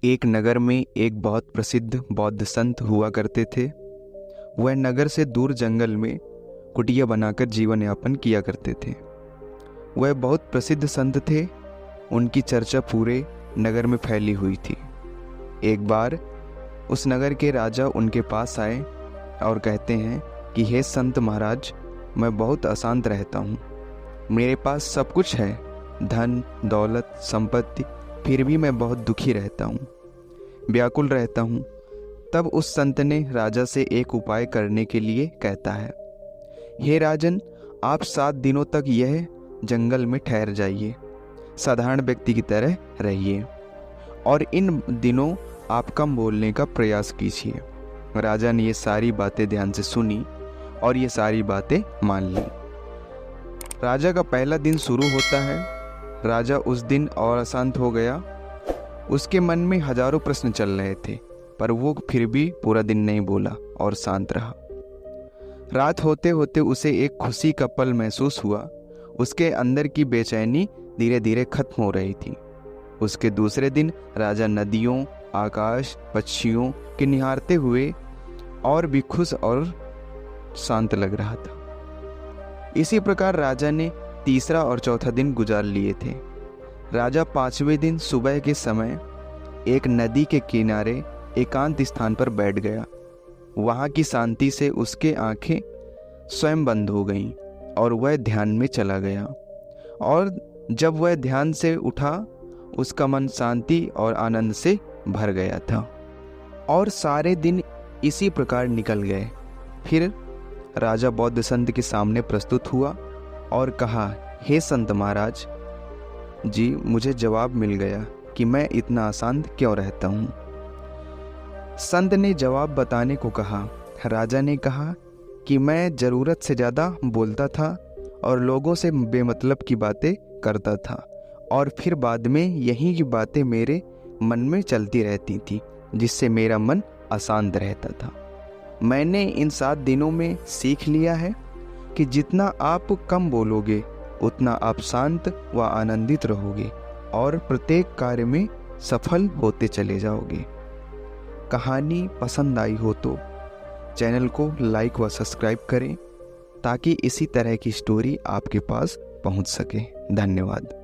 एक नगर में एक बहुत प्रसिद्ध बौद्ध संत हुआ करते थे। वह नगर से दूर जंगल में कुटिया बनाकर जीवन यापन किया करते थे। वह बहुत प्रसिद्ध संत थे। उनकी चर्चा पूरे नगर में फैली हुई थी। एक बार उस नगर के राजा उनके पास आए और कहते हैं कि हे संत महाराज, मैं बहुत अशांत रहता हूँ। मेरे पास सब कुछ है, धन दौलत संपत्ति, फिर भी मैं बहुत दुखी रहता हूँ, व्याकुल रहता हूँ। तब उस संत ने राजा से एक उपाय करने के लिए कहता है, हे राजन, आप 7 दिनों तक यह जंगल में ठहर जाइए, साधारण व्यक्ति की तरह रहिए और इन दिनों आप कम बोलने का प्रयास कीजिए। राजा ने ये सारी बातें ध्यान से सुनी और ये सारी बातें मान ली। राजा का पहला दिन शुरू होता है। राजा उस दिन और अशांत हो गया। उसके मन में हजारों प्रश्न चल रहे थे, पर वो फिर भी पूरा दिन नहीं बोला और शांत रहा। रात होते होते उसे एक खुशी का पल महसूस हुआ। उसके अंदर की बेचैनी धीरे धीरे खत्म हो रही थी। उसके दूसरे दिन राजा नदियों, आकाश, पक्षियों के निहारते हुए और भी खुश और शांत लग रहा था। इसी प्रकार राजा ने तीसरा और चौथा दिन गुजार लिए थे। राजा 5वें दिन सुबह के समय एक नदी के किनारे एकांत स्थान पर बैठ गया। वहाँ की शांति से उसके आंखें स्वयं बंद हो गईं और वह ध्यान में चला गया। और जब वह ध्यान से उठा, उसका मन शांति और आनंद से भर गया था। और सारे दिन इसी प्रकार निकल गए। फिर राजा बौद्ध संत के सामने प्रस्तुत हुआ और कहा, हे संत महाराज जी, मुझे जवाब मिल गया कि मैं इतना अशांत क्यों रहता हूँ। संत ने जवाब बताने को कहा। राजा ने कहा कि मैं ज़रूरत से ज़्यादा बोलता था और लोगों से बेमतलब की बातें करता था, और फिर बाद में यही की बातें मेरे मन में चलती रहती थी, जिससे मेरा मन अशांत रहता था। मैंने इन 7 दिनों में सीख लिया है कि जितना आप कम बोलोगे, उतना आप शांत व आनंदित रहोगे और प्रत्येक कार्य में सफल होते चले जाओगे। कहानी पसंद आई हो तो चैनल को लाइक व सब्सक्राइब करें, ताकि इसी तरह की स्टोरी आपके पास पहुंच सके। धन्यवाद।